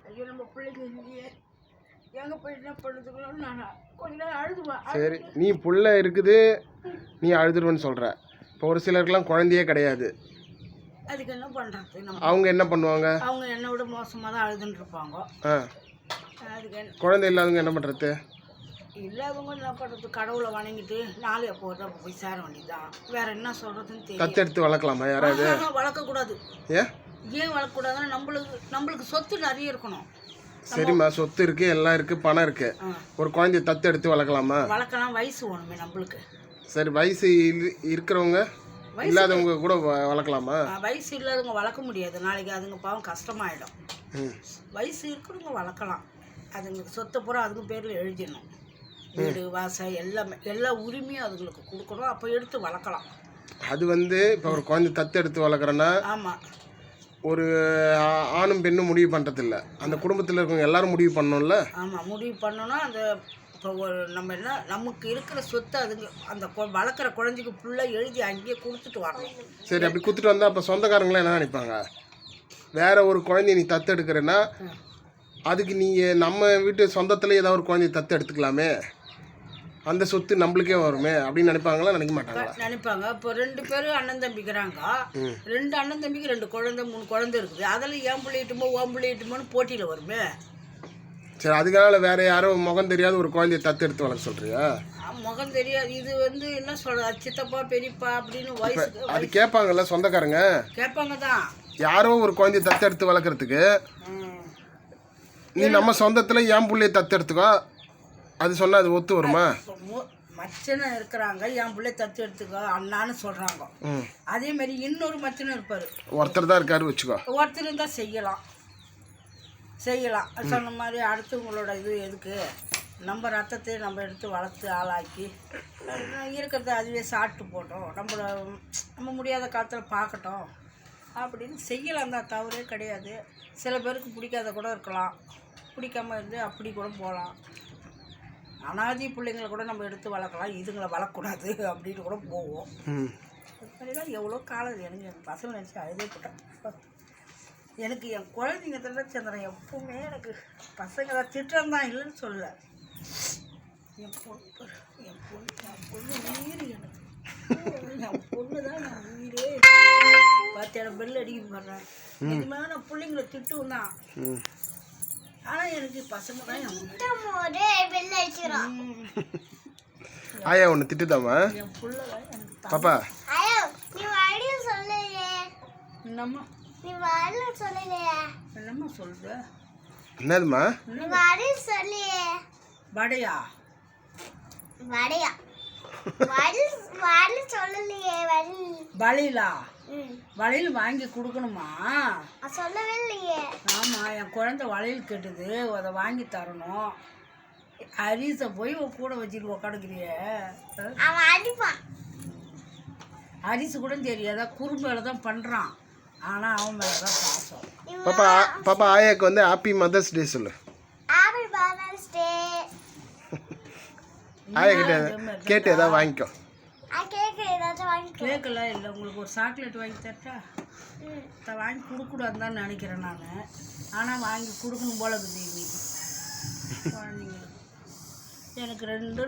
ஐயோ நம்ம பிள்ளைங்க இல்லையே எங்கே போய் என்ன பண்ணுறதுக்குள்ள நான் கொஞ்ச நேரம் அழுதுவேன். சரி, நீ புள்ள இருக்குது நீ அழுதுருவேன்னு சொல்கிற. இப்போ ஒரு சிலருக்குலாம் குழந்தையே கிடையாது, அதுக்கு என்ன பண்ணுறது? நம்ம அவங்க என்ன பண்ணுவாங்க? அவங்க என்னை விட மோசமாக தான் அழுதுன்னு இருப்பாங்க. அதுக்கு என்ன குழந்தை இல்லாதவங்க என்ன பண்ணுறது? இல்லாதவங்க என்ன பண்ணுறது? கடவுளை வணங்கிட்டு நாளை எப்போ வருதோ அப்போ போய் சேர வேண்டியதுதான். வேற என்ன சொல்கிறதுன்னு தெரியும். தத்தெடுத்து வளர்க்கலாமா யாராவது? வளர்க்கக்கூடாது. ஏன் வளர்க்கக்கூடாதுன்னா நம்மளுக்கு சொத்து நிறைய இருக்கணும். சரிம்மா, சொத்து இருக்கு, எல்லாம் இருக்கு, பணம் இருக்கு. ஒரு குழந்தைய தத்தெடுத்து வளர்க்கலாமா? வளர்க்கலாம், வயசு வேணுமே நம்மளுக்கு. சரி, வயசு இருக்கிறவங்க இல்லாதவங்க கூட வளர்க்கலாமா? வயசு இல்லாதவங்க வளர்க்க முடியாது. நாளைக்கு அதுங்க பாவம் கஷ்டமாயிடும். வயசு இருக்கிறவங்க வளர்க்கலாம். அதுங்களுக்கு சொத்தை பூரா அதுங்க பேரில் எழுதிடணும். வீடு வாசல் எல்லாமே எல்லா உரிமையும் அதுங்களுக்கு கொடுக்கணும். அப்போ எடுத்து வளர்க்கலாம். அது இப்போ ஒரு குழந்தை தத்தெடுத்து வளர்க்குறேன்னா ஆமாம், ஒரு ஆணும் பெண்ணும் முடிவு பண்ணுறதில்ல, அந்த குடும்பத்தில் இருக்கவங்க எல்லாரும் முடிவு பண்ணணும்ல. ஆமாம், முடிவு பண்ணணும்னா அந்த இப்போ நம்ம என்ன நமக்கு இருக்கிற சொத்து அதுங்க அந்த வளர்க்குற குழந்தைக்கு ஃபுல்லாக எழுதி அங்கேயே கொடுத்துட்டு வரணும். சரி, அப்படி கொடுத்துட்டு வந்தால் அப்போ சொந்தக்காரங்களாம் என்ன நினைப்பாங்க? வேற ஒரு குழந்தைய நீ தத்தெடுக்கிறேன்னா அதுக்கு நீங்கள் நம்ம வீட்டு சொந்தத்தில் ஏதாவது ஒரு குழந்தைய தத்தெடுத்துக்கலாமே, அந்த சொத்து நம்மளுக்கே வருமே அப்படின்னு நினைப்பாங்களா? நினைக்க மாட்டாங்களா? நினைப்பாங்க. இப்போ 2 பேரும் அண்ணன் தம்பிக்கிறாங்க. 2 அண்ணன் தம்பிக்கு 2 குழந்தை 3 குழந்தை இருக்குது. அதில் ஏன் பிள்ளைட்டுமோ ஓம் பிள்ளைட்டுமோன்னு போட்டியில் வருமே. சரி, அதுக்காக வேற யாரும் முகம் தெரியாத ஒரு குழந்தைய தத்தெடுத்து வளர்க்க சொல்றியா? முகம் தெரியாது. இது என்ன சொல்றது, சித்தப்பா பெரியப்பா அப்படின்னு வயசு அது கேட்பாங்கல்ல சொந்தக்காரங்க? கேட்பாங்க தான். யாரோ ஒரு குழந்தைய தத்தெடுத்து வளர்க்குறதுக்கு நீ நம்ம சொந்தத்தில் ஏன் பிள்ளைய தத்தெடுத்துக்கோ அது சொன்னால் அது ஒத்து வருமா? மச்சனை இருக்கிறாங்க, என் பிள்ளை தத்து எடுத்துக்கோ அண்ணான்னு சொல்கிறாங்க. அதே மாதிரி இன்னொரு மச்சனை இருப்பார், ஒருத்தர் தான் இருக்காரு வச்சுக்கோ. ஒருத்தர் இருந்தால் செய்யலாம் சொன்ன மாதிரி. அடுத்தவங்களோட இது எதுக்கு? நம்ம ரத்தத்தை நம்ம எடுத்து வளர்த்து ஆளாக்கி இருக்கிறத அதுவே சாப்பிட்டு போட்டோம், நம்ம முடியாத காலத்தில் பார்க்கட்டும் அப்படின்னு செய்யலாம் தான், தவறே கிடையாது. சில பேருக்கு பிடிக்காத கூட இருக்கலாம், பிடிக்காம இருந்து அப்படி கூட போகலாம். அனாதி பிள்ளைங்களை கூட நம்ம எடுத்து வளர்க்கலாம், இதுங்களை வளர்க்கக்கூடாது அப்படின்னு கூட போவோம். அப்படிதான் எவ்வளோ காலம். எனக்கு என் பசங்க நினச்சி அழுதே போட்டேன். எனக்கு என் குழந்தைங்க தான் சந்திரன் எப்பவுமே எனக்கு பசங்க தான் திட்டம் தான், இல்லைன்னு சொல்லலை. என் பொண்ணு உயிர் எனக்கு. என் பொண்ணு தான் நான் உயிரே. பார்த்தியான பெல் அடிக்க போடுறேன். இதுமாதிரி நான் பிள்ளைங்களை திட்டுவும் தான். ஆனால் எனக்கு பசங்க தான் ஆயா ஒன்று திட்டுதாமா என் புள்ள தான் எனக்கு. பாப்பா என்னம்மா என்னம்மா சொல்ற? என்னதுமா? வடையா? வளையலா? வளையல் வாங்கி கொடுக்கணுமா? சொல்லவே இல்லையே. ஆமாம், என் குழந்தை வளையல் கேட்டுது, அதை வாங்கி தரணும். ஹரிசை போய் கூட வச்சுட்டு உக்காடுக்கிறிய. ஹரிசு கூட தெரியாதா, குறும்பேல தான் பண்ணுறான். ஆனால் அவன் மேலே தான் பாசம். பாப்பா ஆயாக்கு ஹாப்பி மதர்ஸ் டே சொல்லு. ஆயா கிட்ட கேட்டு ஏதாவது வாங்கிக்கோ. கேட்கலாம் இல்லை, உங்களுக்கு ஒரு சாக்லேட் வாங்கி தரட்டா? வாங்கி கொடுக்கூடாதுன்னு தான் நினைக்கிறேன் நான். ஆனால் வாங்கி கொடுக்கணும் போல இருக்குது இன்னைக்கு குழந்தைங்களுக்கு. எனக்கு 2